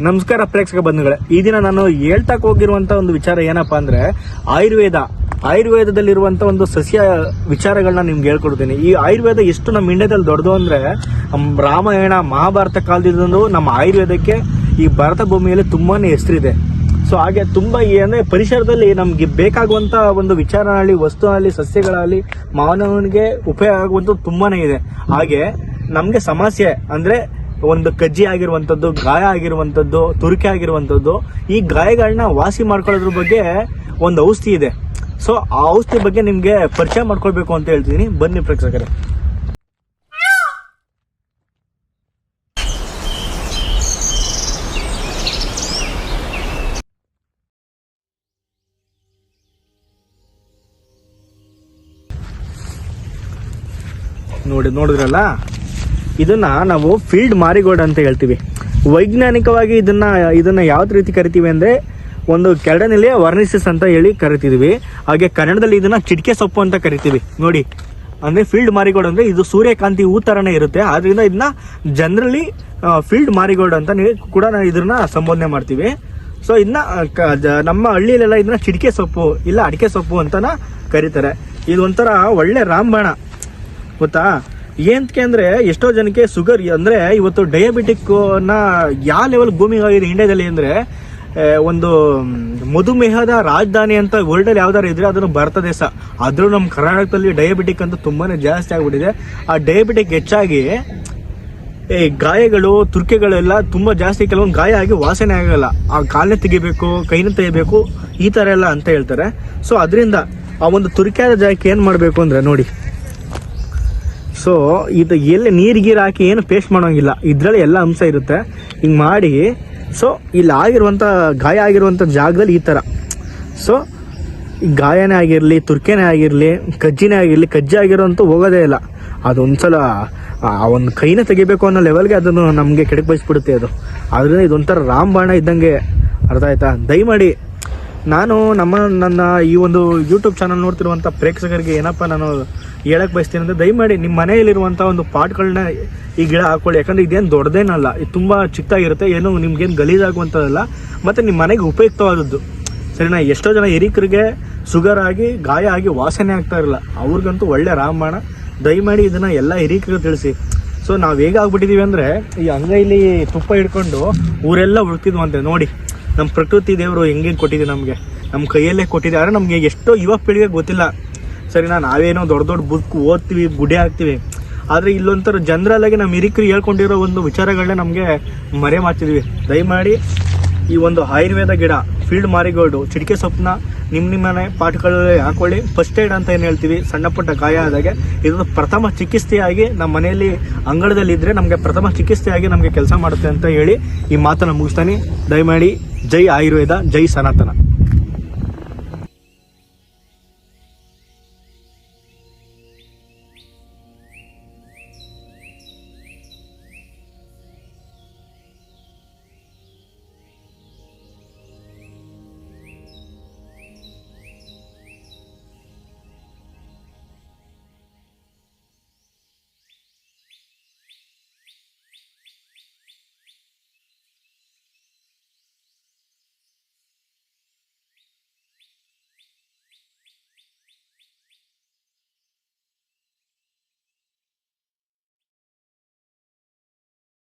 ನಮಸ್ಕಾರ ಪ್ರೇಕ್ಷಕ ಬಂಧುಗಳೇ, ಈ ದಿನ ನಾನು ಹೇಳ್ತಾಕ್ ಹೋಗಿರುವಂತ ಒಂದು ವಿಚಾರ ಏನಪ್ಪಾ ಅಂದ್ರೆ ಆಯುರ್ವೇದದಲ್ಲಿರುವಂತ ಒಂದು ಸಸ್ಯ ವಿಚಾರಗಳನ್ನ ನಿಮ್ಗೆ ಹೇಳ್ಕೊಡ್ತೀನಿ. ಈ ಆಯುರ್ವೇದ ಎಷ್ಟು ನಮ್ಮ ಇಂಡಿಯಾದಲ್ಲಿ ದೊಡ್ಡದು ಅಂದ್ರೆ ರಾಮಾಯಣ ಮಹಾಭಾರತ ಕಾಲದಿಂದ ನಮ್ಮ ಆಯುರ್ವೇದಕ್ಕೆ ಈ ಭಾರತ ಭೂಮಿಯಲ್ಲಿ ತುಂಬಾನೇ ಹೆಸರಿದೆ. ಸೊ ಹಾಗೆ ತುಂಬಾ ಅಂದ್ರೆ ಪರಿಸರದಲ್ಲಿ ನಮ್ಗೆ ಬೇಕಾಗುವಂತ ಒಂದು ವಿಚಾರ ಆಗಲಿ, ವಸ್ತು ಆಗಲಿ, ಸಸ್ಯಗಳಾಗಲಿ ಮಾನವನಿಗೆ ಉಪಯೋಗ ಆಗುವಂತ ತುಂಬಾನೇ ಇದೆ. ಹಾಗೆ ನಮ್ಗೆ ಸಮಸ್ಯೆ ಅಂದ್ರೆ ಒಂದು ಕಜ್ಜಿ ಆಗಿರುವಂತದ್ದು, ಗಾಯ ಆಗಿರುವಂತದ್ದು, ತುರಿಕೆ ಆಗಿರುವಂತದ್ದು, ಈ ಗಾಯಗಳನ್ನ ವಾಸಿ ಮಾಡ್ಕೊಳ್ಳೋದ್ರ ಬಗ್ಗೆ ಒಂದು ಔಷಧಿ ಇದೆ. ಸೊ ಆ ಔಷಧಿ ಬಗ್ಗೆ ನಿಮ್ಗೆ ಪರಿಚಯ ಮಾಡ್ಕೊಳ್ಬೇಕು ಅಂತ ಹೇಳ್ತೀನಿ. ಬನ್ನಿ ಪ್ರೇಕ್ಷಕರೇ. ನೋಡಿದ್ರಲ್ಲ, ಇದನ್ನ ನಾವು ಫೀಲ್ಡ್ ಮಾರಿಗೋಲ್ಡ್ ಅಂತ ಹೇಳ್ತೀವಿ. ವೈಜ್ಞಾನಿಕವಾಗಿ ಇದನ್ನ ಯಾವ ರೀತಿ ಕರಿತೀವಿ ಅಂದ್ರೆ ಒಂದು ಕೆಳನಲ್ಲಿ ವರ್ನಿಸಿಸ್ ಅಂತ ಹೇಳಿ ಕರಿತಿದ್ವಿ. ಹಾಗೆ ಕನ್ನಡದಲ್ಲಿ ಇದನ್ನ ಚಿಟಿಕೆ ಸೊಪ್ಪು ಅಂತ ಕರಿತೀವಿ. ನೋಡಿ, ಅಂದ್ರೆ ಫೀಲ್ಡ್ ಮಾರಿಗೋಲ್ಡ್ ಅಂದ್ರೆ ಇದು ಸೂರ್ಯಕಾಂತಿ ಹೂ ತರನೇ ಇರುತ್ತೆ. ಆದ್ರಿಂದ ಇದನ್ನ ಜನರಲಿ ಫೀಲ್ಡ್ ಮಾರಿಗೋಲ್ಡ್ ಅಂತ ಕೂಡ ಇದನ್ನ ಸಂಬೋಧನೆ ಮಾಡ್ತೀವಿ. ಸೊ ಇದನ್ನ ನಮ್ಮ ಹಳ್ಳಿಯಲ್ಲೆಲ್ಲ ಇದನ್ನ ಚಿಟಿಕೆ ಸೊಪ್ಪು ಇಲ್ಲ ಅಡಿಕೆ ಸೊಪ್ಪು ಅಂತಾನ ಕರೀತಾರೆ. ಇದು ಒಂಥರ ಒಳ್ಳೆ ರಾಮಬಾಣ, ಗೊತ್ತಾ? ಏನಕ್ಕೆ ಅಂದ್ರೆ ಎಷ್ಟೋ ಜನಕ್ಕೆ ಶುಗರ್ ಅಂದ್ರೆ ಇವತ್ತು ಡಯಾಬಿಟಿಕ್ ಯಾವ ಲೆವೆಲ್ ಭೂಮಿಗೆ ಆಗಿದೆ ಇಂಡಿಯಾದಲ್ಲಿ ಅಂದ್ರೆ ಒಂದು ಮಧುಮೇಹದ ರಾಜಧಾನಿ ಅಂತ ವರ್ಲ್ಡ್ ಅಲ್ಲಿ ಯಾವ್ದಾರು ಇದ್ರೆ ಅದನ್ನು ಭಾರತ ದೇಶ. ಆದ್ರೂ ನಮ್ಮ ಕರ್ನಾಟಕದಲ್ಲಿ ಡಯಾಬಿಟಿಕ್ ಅಂತ ತುಂಬಾನೇ ಜಾಸ್ತಿ ಆಗ್ಬಿಟ್ಟಿದೆ. ಆ ಡಯಾಬಿಟಿಕ್ ಹೆಚ್ಚಾಗಿ ಗಾಯಗಳು, ತುರ್ಕೆಗಳೆಲ್ಲ ತುಂಬಾ ಜಾಸ್ತಿ. ಕೆಲವೊಂದು ಗಾಯ ಆಗಿ ವಾಸನೆ ಆಗಲ್ಲ, ಆ ಕಾಲನ್ನ ತೆಗಿಬೇಕು, ಕೈನ ತೆಗಿಬೇಕು, ಈ ತರ ಎಲ್ಲ ಅಂತ ಹೇಳ್ತಾರೆ. ಸೊ ಅದರಿಂದ ಆ ಒಂದು ತುರ್ಕೆಯಾದ ಜಾಗಕ್ಕೆ ಏನ್ ಮಾಡ್ಬೇಕು ಅಂದ್ರೆ ನೋಡಿ, ಸೊ ಇದು ಎಲ್ಲಿ ನೀರು ಹಾಕಿ ಏನು ಪೇಸ್ಟ್ ಮಾಡೋಂಗಿಲ್ಲ, ಇದ್ರಲ್ಲಿ ಎಲ್ಲ ಅಂಶ ಇರುತ್ತೆ. ಹಿಂಗೆ ಮಾಡಿ ಸೊ ಇಲ್ಲಿ ಆಗಿರುವಂಥ ಗಾಯ ಆಗಿರುವಂಥ ಜಾಗದಲ್ಲಿ ಈ ಥರ, ಸೊ ಗಾಯನೇ ಆಗಿರಲಿ, ತುರ್ಕೆನೇ ಆಗಿರಲಿ, ಕಜ್ಜಿನೇ ಆಗಿರಲಿ, ಕಜ್ಜಿ ಆಗಿರೋಂತೂ ಹೋಗೋದೇ ಇಲ್ಲ. ಅದೊಂದ್ಸಲ ಆ ಒಂದು ಕೈನ ತೆಗಿಬೇಕು ಅನ್ನೋ ಲೆವೆಲ್ಗೆ ಅದನ್ನು ನಮಗೆ ಕೆಡಕ್ ಬಯಸ್ಬಿಡುತ್ತೆ ಅದು. ಅದರಿಂದ ಇದೊಂಥರ ರಾಮಬಾಣ ಇದ್ದಂಗೆ, ಅರ್ಥ ಆಯ್ತಾ? ದಯಮಾಡಿ ನನ್ನ ಈ ಒಂದು ಯೂಟ್ಯೂಬ್ ಚಾನಲ್ ನೋಡ್ತಿರುವಂಥ ಪ್ರೇಕ್ಷಕರಿಗೆ ಏನಪ್ಪ ನಾನು ಹೇಳಕ್ ಬಯಸ್ತೀನಿ ಅಂದರೆ, ದಯಮಾಡಿ ನಿಮ್ಮ ಮನೆಯಲ್ಲಿರುವಂಥ ಒಂದು ಪಾಟ್ಗಳನ್ನ ಈ ಗಿಡ ಹಾಕೊಳ್ಳಿ. ಯಾಕಂದರೆ ಇದೇನು ದೊಡ್ಡದೇನಲ್ಲ, ಇದು ತುಂಬ ಚಿಕ್ಕದಾಗಿರುತ್ತೆ, ಏನು ನಿಮ್ಗೇನು ಗಲೀಜಾಗುವಂಥದ್ದಲ್ಲ, ಮತ್ತು ನಿಮ್ಮ ಮನೆಗೆ ಉಪಯುಕ್ತವಾದದ್ದು. ಸರಿನಾ? ಎಷ್ಟೋ ಜನ ಹಿರಿಕರಿಗೆ ಶುಗರ್ ಆಗಿ ಗಾಯ ಆಗಿ ವಾಸನೆ ಆಗ್ತಾ ಇರಲ್ಲ, ಅವ್ರಿಗಂತೂ ಒಳ್ಳೆ ರಾಮಬಾಣ. ದಯಮಾಡಿ ಇದನ್ನು ಎಲ್ಲ ಹಿರಿಕರಿಗೆ ತಿಳಿಸಿ. ಸೊ ನಾವು ಹೇಗಾಗ್ಬಿಟ್ಟಿದ್ದೀವಿ ಅಂದರೆ, ಈ ಅಂಗೈಲಿ ತುಪ್ಪ ಹಿಡ್ಕೊಂಡು ಊರೆಲ್ಲ ಹುಡುಕ್ತಿದ್ವಂತೆ. ನೋಡಿ, ನಮ್ಮ ಪ್ರಕೃತಿ ದೇವರು ಹೆಂಗೆ ಕೊಟ್ಟಿದೆ, ನಮಗೆ ನಮ್ಮ ಕೈಯಲ್ಲೇ ಕೊಟ್ಟಿದೆ. ಆದರೆ ನಮಗೆ ಎಷ್ಟೋ ಯುವ ಪೀಳಿಗೆ ಗೊತ್ತಿಲ್ಲ. ಸರಿನಾ? ನಾವೇನೋ ದೊಡ್ಡ ಬುಕ್ ಓದ್ತೀವಿ, ಗುಡಿ ಹಾಕ್ತೀವಿ, ಆದರೆ ಇಲ್ಲೊಂಥರ ಜನರಲ್ಲಾಗಿ ನಮ್ಮ ಹಿರಿಕರು ಹೇಳ್ಕೊಂಡಿರೋ ಒಂದು ವಿಚಾರಗಳನ್ನ ನಮಗೆ ಮರೆ ಮಾಡ್ತಿದ್ವಿ. ದಯಮಾಡಿ ಈ ಒಂದು ಆಯುರ್ವೇದ ಗಿಡ ಫೀಲ್ಡ್ ಮಾರಿಗೋಲ್ಡು, ಚಿಟಿಕೆ ಸೊಪ್ಪನ್ನ ನಿಮ್ಮ ಮನೆ ಪಾಟ್ಗಳಲ್ಲಿ ಹಾಕೊಳ್ಳಿ. ಫಸ್ಟ್ ಏಡ್ ಅಂತ ಏನು ಹೇಳ್ತೀವಿ, ಸಣ್ಣ ಪುಟ್ಟ ಗಾಯ ಆದಾಗೆ ಇದು ಪ್ರಥಮ ಚಿಕಿತ್ಸೆಯಾಗಿ ನಮ್ಮ ಮನೆಯಲ್ಲಿ ಅಂಗಳದಲ್ಲಿದ್ದರೆ ನಮಗೆ ಪ್ರಥಮ ಚಿಕಿತ್ಸೆಯಾಗಿ ನಮಗೆ ಕೆಲಸ ಮಾಡುತ್ತೆ ಅಂತ ಹೇಳಿ ಈ ಮಾತನ್ನು ಮುಗಿಸ್ತಾನೆ. ದಯಮಾಡಿ ಜೈ ಆಯುರ್ವೇದ, ಜೈ ಸನಾತನ.